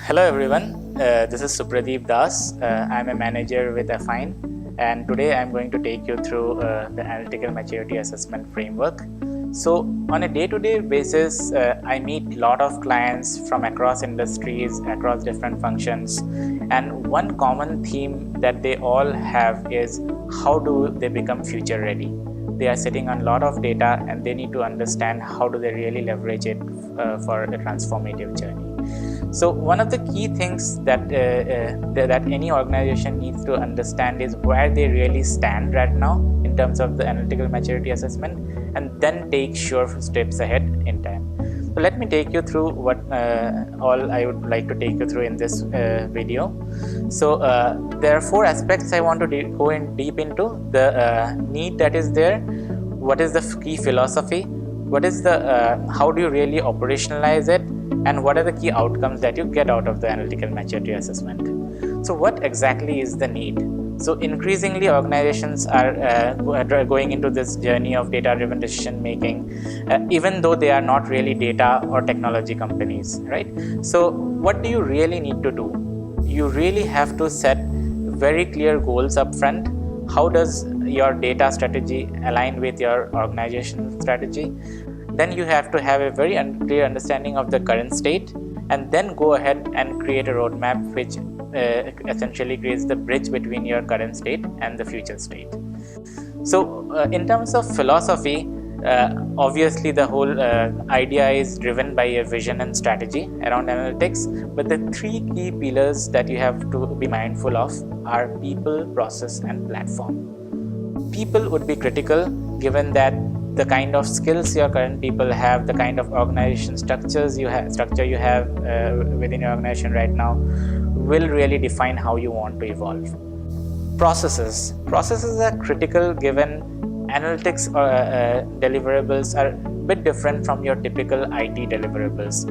Hello everyone, this is Supradeep Das. I'm a manager with Affine, and today I'm going to take you through the Analytical Maturity Assessment Framework. So on a day-to-day basis, I meet a lot of clients from across industries, across different functions, and one common theme that they all have is how do they become future ready. They are sitting on a lot of data and they need to understand how do they really leverage it for a transformative journey. So one of the key things that any organization needs to understand is where they really stand right now in terms of the analytical maturity assessment, and then take sure steps ahead in time. So let me take you through what all I would like to take you through in this video. So there are four aspects I want to go in deep into: the need that is there, what is the key philosophy, what is the how do you really operationalize it, and what are the key outcomes that you get out of the analytical maturity assessment. So what exactly is the need? So increasingly organizations are going into this journey of data-driven decision making, even though they are not really data or technology companies, right? So what do you really need to do? You really have to set very clear goals up front. How does your data strategy align with your organization strategy? Then you have to have a very clear understanding of the current state, and then go ahead and create a roadmap which essentially creates the bridge between your current state and the future state. So in terms of philosophy, obviously the whole idea is driven by a vision and strategy around analytics, but the three key pillars that you have to be mindful of are people, process, and platform. People would be critical, given that the kind of skills your current people have, the kind of organization structure you have within your organization right now will really define how you want to evolve. Processes are critical, given analytics deliverables are a bit different from your typical IT deliverables.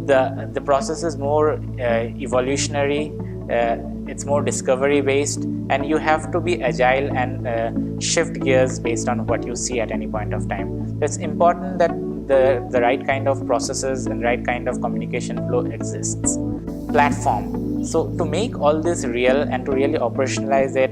The process is more evolutionary, it's more discovery based, and you have to be agile and shift gears based on what you see at any point of time. It's important that the right kind of processes and right kind of communication flow exists. Platform. So to make all this real and to really operationalize it,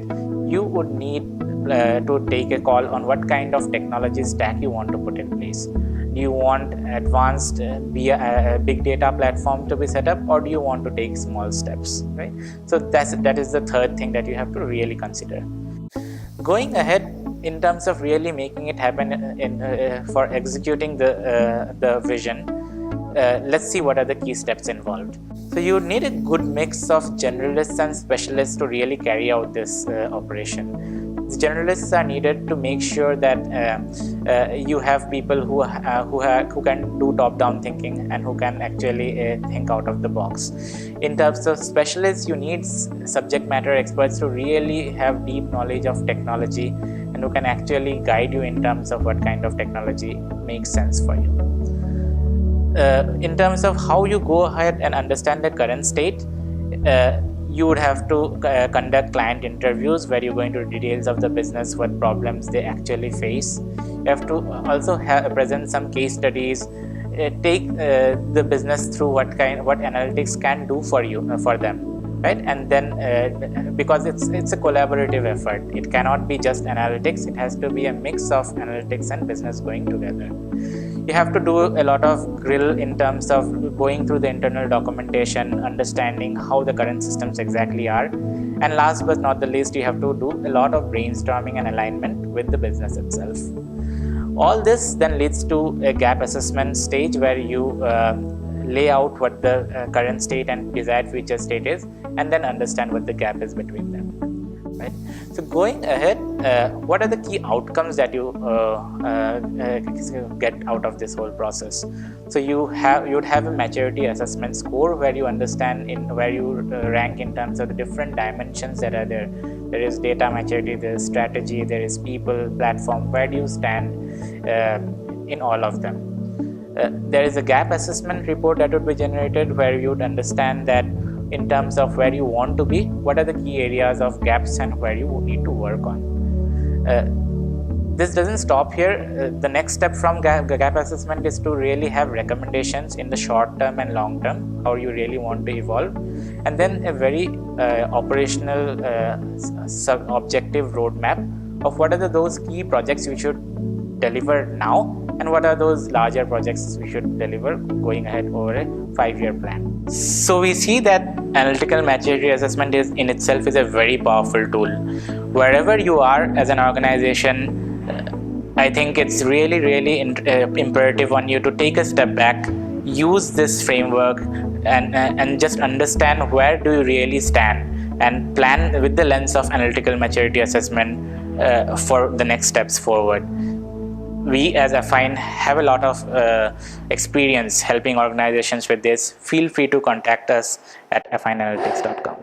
you would need to take a call on what kind of technology stack you want to put in place. Do you want advanced big data platform to be set up, or do you want to take small steps, right? So that is the third thing that you have to really consider. Going ahead, in terms of really making it happen for executing the vision, let's see what are the key steps involved. So you need a good mix of generalists and specialists to really carry out this operation. The generalists are needed to make sure that you have people who can do top-down thinking and who can actually think out of the box. In terms of specialists, you need subject matter experts to really have deep knowledge of technology and who can actually guide you in terms of what kind of technology makes sense for you. In terms of how you go ahead and understand the current state, you would have to conduct client interviews where you go into details of the business, what problems they actually face. You have to also present some case studies, take the business through what analytics can do for them, right? And then because it's a collaborative effort, it cannot be just analytics, it has to be a mix of analytics and business going together. You have to do a lot of grill in terms of going through the internal documentation, understanding how the current systems exactly are, and last but not the least, you have to do a lot of brainstorming and alignment with the business itself. All this then leads to a gap assessment stage where you lay out what the current state and desired future state is, and then understand what the gap is between them. Right? So going ahead, what are the key outcomes that you get out of this whole process? So you would have a maturity assessment score where you understand where you rank in terms of the different dimensions that are there. There is data maturity, there is strategy, there is people, platform. Where do you stand in all of them? There is a gap assessment report that would be generated where you would understand that in terms of where you want to be, what are the key areas of gaps and where you need to work on. this doesn't stop here. The next step from gap assessment is to really have recommendations in the short term and long term, how you really want to evolve, and then a very operational objective roadmap of what are those key projects we should deliver now, and what are those larger projects we should deliver going ahead over a 5-year plan. So we see that analytical maturity assessment is in itself is a very powerful tool. Wherever you are as an organization, I think it's really imperative on you to take a step back, use this framework, and just understand where do you really stand, and plan with the lens of analytical maturity assessment for the next steps forward. We as Affine have a lot of experience helping organizations with this. Feel free to contact us at affineanalytics.com.